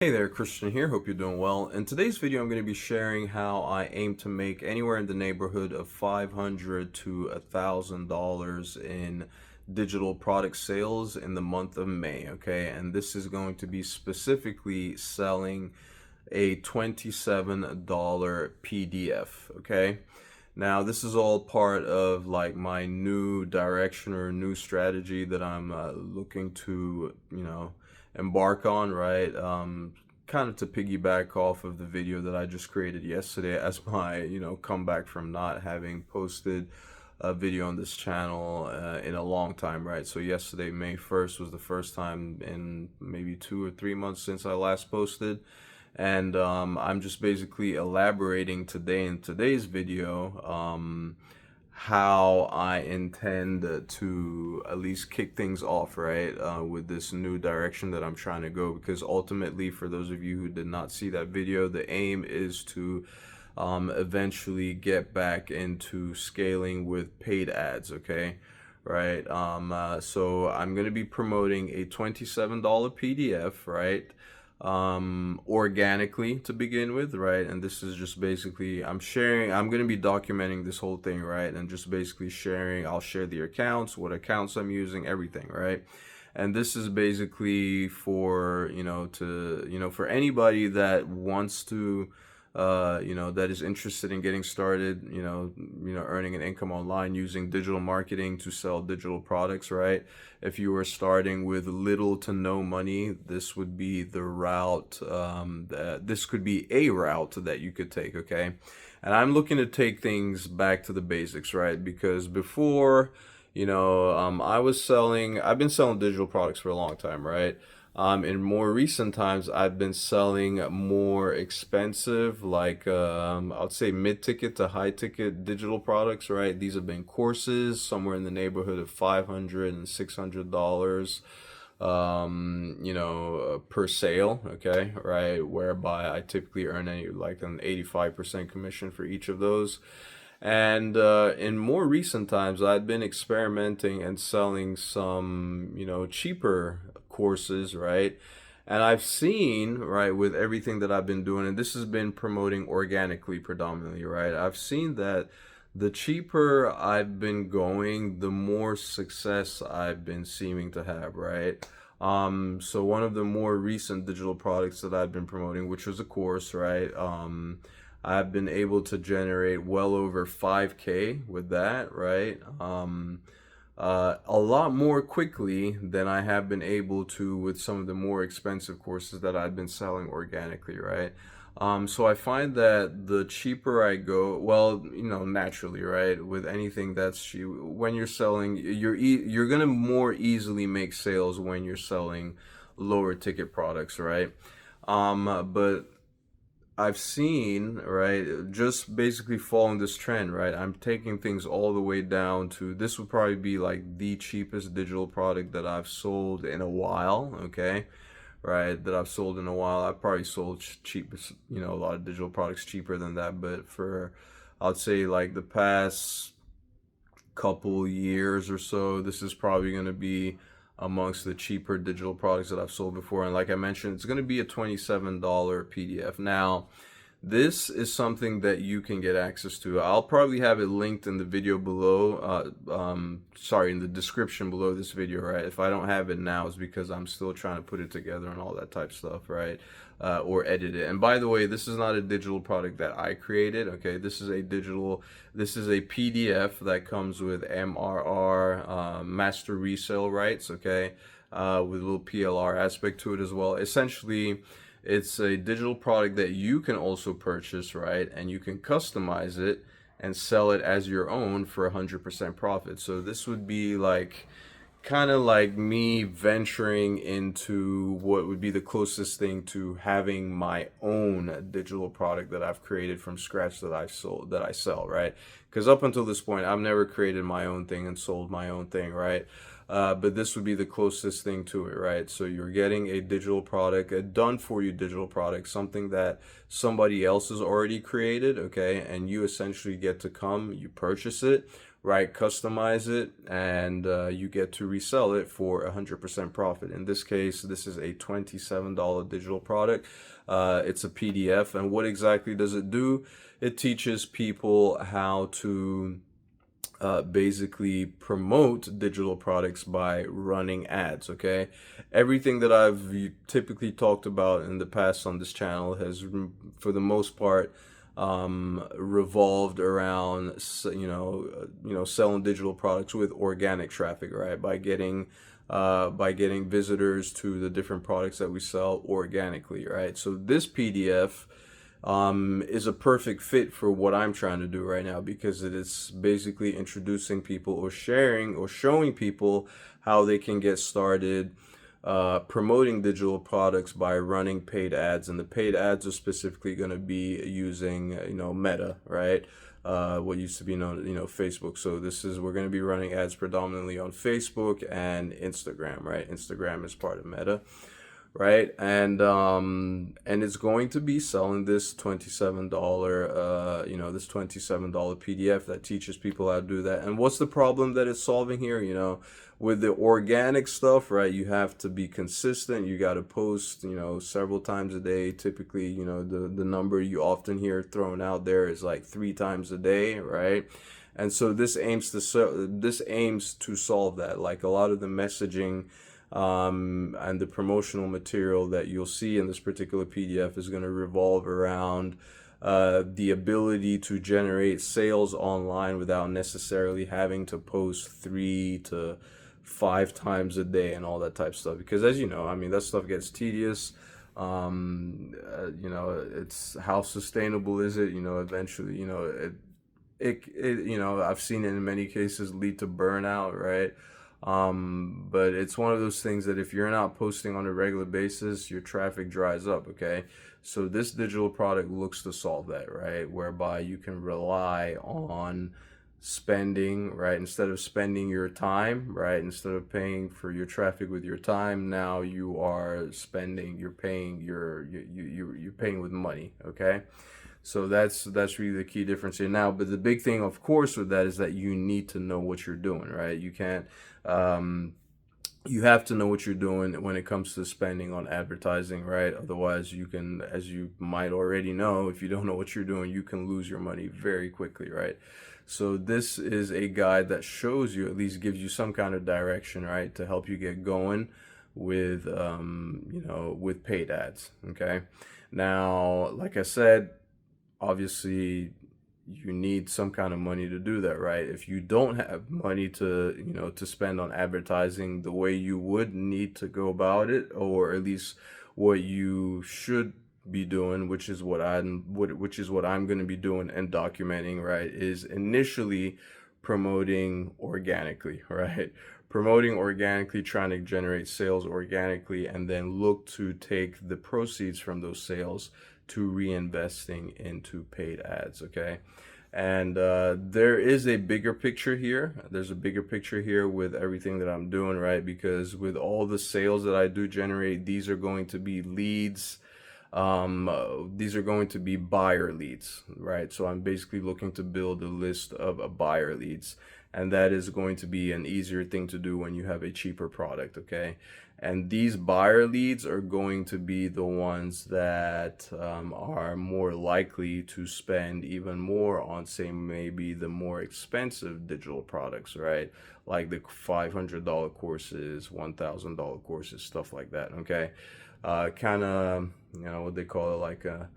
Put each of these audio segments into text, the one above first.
Hey there, Christian here. Hope you're doing well. In today's video, I'm going to be sharing how I aim to make anywhere in the neighborhood of $500 to $1,000 in digital product sales in the month of May. Okay, and this is going to be specifically selling a $27 PDF. Okay, now this is all part of like my new direction or new strategy that I'm looking to, embark on, right? Kind of to piggyback off of the video that I just created yesterday as my, comeback from not having posted a video on this channel in a long time, right? So yesterday, May 1st, was the first time in maybe 2 or 3 months since I last posted. And I'm just basically elaborating today in today's video how I intend to at least kick things off, right, with this new direction that I'm trying to go. Because ultimately, for those of you who did not see that video, the aim is to eventually get back into scaling with paid ads, okay? Right. So I'm going to be promoting a $27 PDF, right? Organically to begin with, right? And this is just basically I'm going to be documenting this whole thing, right? And just basically I'll share the accounts, what accounts I'm using, everything, right? And this is basically for, for anybody that wants to that is interested in getting started, earning an income online using digital marketing to sell digital products, right? If you were starting with little to no money, this would be the route, this could be a route that you could take, okay? And I'm looking to take things back to the basics, right? Because before, I've been selling digital products for a long time, right? In more recent times, I've been selling more expensive, like I'd say mid-ticket to high-ticket digital products, right? These have been courses somewhere in the neighborhood of $500 and $600, per sale, okay, right? Whereby I typically earn like an 85% commission for each of those. And in more recent times, I've been experimenting and selling some, cheaper courses, right? And I've seen, right, with everything that I've been doing, and this has been promoting organically predominantly, right? I've seen that the cheaper I've been going, the more success I've been seeming to have, right? So one of the more recent digital products that I've been promoting, which was a course, right? I've been able to generate well over 5K with that, right? A lot more quickly than I have been able to with some of the more expensive courses that I've been selling organically, right? So I find that the cheaper I go, well, naturally, right? With anything that's cheap, when you're selling, you're gonna more easily make sales when you're selling lower ticket products, right? But I've seen, right, just basically following this trend, right? I'm taking things all the way down to this would probably be like the cheapest digital product that I've sold in a while, okay? Right, that I've sold in a while. I've probably sold cheapest, a lot of digital products cheaper than that, but for I'd say like the past couple years or so, this is probably going to be amongst the cheaper digital products that I've sold before. And like I mentioned, it's going to be a $27 PDF. Now, this is something that you can get access to. I'll probably have it linked in the video below, in the description below this video, right? If I don't have it now, it's because I'm still trying to put it together and all that type of stuff, right? Or edit it. And by the way, this is not a digital product that I created, okay? This is a PDF that comes with MRR, master resale rights, okay? With a little PLR aspect to it as well. Essentially, it's a digital product that you can also purchase, right? And you can customize it and sell it as your own for 100% profit. So this would be like kind of like me venturing into what would be the closest thing to having my own digital product that I've created from scratch that I sell, right? Because up until this point, I've never created my own thing and sold my own thing, right? But this would be the closest thing to it, right? So you're getting a digital product, a done-for-you digital product, something that somebody else has already created, okay? And you essentially get to come, you purchase it, right? Customize it, and you get to resell it for 100% profit. In this case, this is a $27 digital product. It's a PDF, and what exactly does it do? It teaches people how to basically promote digital products by running ads. Okay, everything that I've typically talked about in the past on this channel has, for the most part, revolved around selling digital products with organic traffic, right? By getting visitors to the different products that we sell organically, right? So this PDF is a perfect fit for what I'm trying to do right now, because it is basically introducing people or sharing or showing people how they can get started promoting digital products by running paid ads. And the paid ads are specifically going to be using Meta, right? What used to be known, Facebook. So we're going to be running ads predominantly on Facebook and Instagram, right? Instagram is part of Meta, right? And it's going to be selling this $27 this $27 PDF that teaches people how to do that. And what's the problem that it's solving here? With the organic stuff, right, you have to be consistent. You got to post several times a day. Typically, the number you often hear thrown out there is like 3 times a day, right? And so this aims to solve that. Like, a lot of the messaging and the promotional material that you'll see in this particular PDF is going to revolve around the ability to generate sales online without necessarily having to post 3 to 5 times a day and all that type of stuff. Because, as you know, I mean, that stuff gets tedious. It's, how sustainable is it? Eventually, I've seen it in many cases lead to burnout, right? But it's one of those things that if you're not posting on a regular basis, your traffic dries up. Okay, so this digital product looks to solve that, right? Whereby you can rely on spending, right? Instead of spending your time, right? Instead of paying for your traffic with your time, now you're paying you're paying with money. Okay, so that's really the key difference here now. But the big thing, of course, with that is that you need to know what you're doing, right? You can't you have to know what you're doing when it comes to spending on advertising, right? Otherwise, you can, as you might already know, if you don't know what you're doing, you can lose your money very quickly, right? So this is a guide that shows you, at least gives you some kind of direction, right, to help you get going with with paid ads. Okay, now, like I said, obviously you need some kind of money to do that, right? If you don't have money to to spend on advertising the way you would need to go about it, or at least what you should be doing, which is what I'm going to be doing and documenting, right, is initially promoting organically, right? Promoting organically, trying to generate sales organically, and then look to take the proceeds from those sales to reinvesting into paid ads. Okay, and there is a bigger picture here. There's a bigger picture here with everything that I'm doing, right? Because with all the sales that I do generate, these are going to be leads. These are going to be buyer leads, right? So I'm basically looking to build a list of buyer leads, and that is going to be an easier thing to do when you have a cheaper product. Okay, and these buyer leads are going to be the ones that are more likely to spend even more on, say, maybe the more expensive digital products, right? Like the $500 courses, $1,000 courses, stuff like that. Okay, kind of, what they call it, like a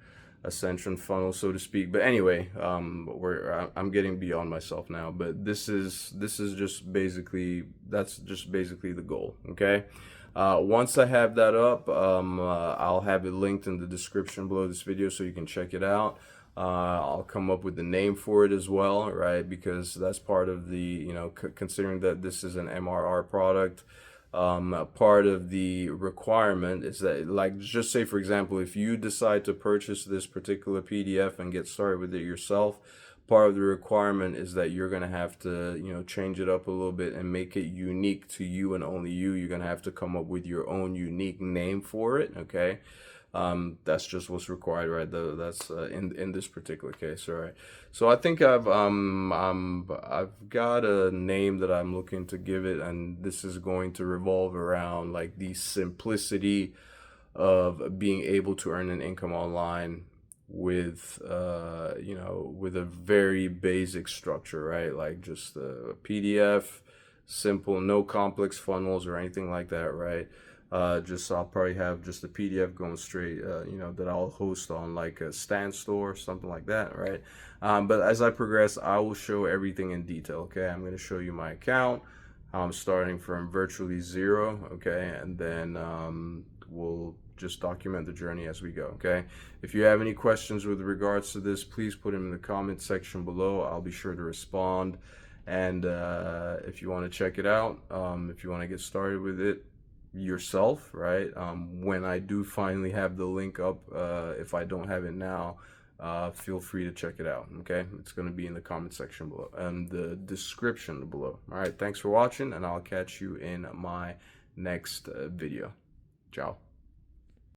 ascension funnel, so to speak. But anyway, I'm getting beyond myself now. But this is just basically, that's just basically the goal. Okay. Once I have that up, I'll have it linked in the description below this video so you can check it out. I'll come up with the name for it as well, right? Because that's part of the, considering that this is an MRR product, part of the requirement is that, like, just say, for example, if you decide to purchase this particular PDF and get started with it yourself, part of the requirement is that you're going to have to, change it up a little bit and make it unique to you and only you. You're going to have to come up with your own unique name for it. Okay. That's just what's required, right? That's in this particular case, all right? So I think I've got a name that I'm looking to give it, and this is going to revolve around like the simplicity of being able to earn an income online with with a very basic structure, right? Like just a PDF, simple, no complex funnels or anything like that, right? Just I'll probably have just a PDF going straight, that I'll host on like a stand store, something like that, right? But as I progress, I will show everything in detail. Okay, I'm going to show you my account. I'm starting from virtually zero. Okay, and then we'll just document the journey as we go. Okay, if you have any questions with regards to this, please put them in the comment section below. I'll be sure to respond. And if you want to check it out, if you want to get started with it yourself, right? When I do finally have the link up, if I don't have it now, feel free to check it out. Okay, it's going to be in the comment section below and the description below. All right, thanks for watching, and I'll catch you in my next video. Ciao.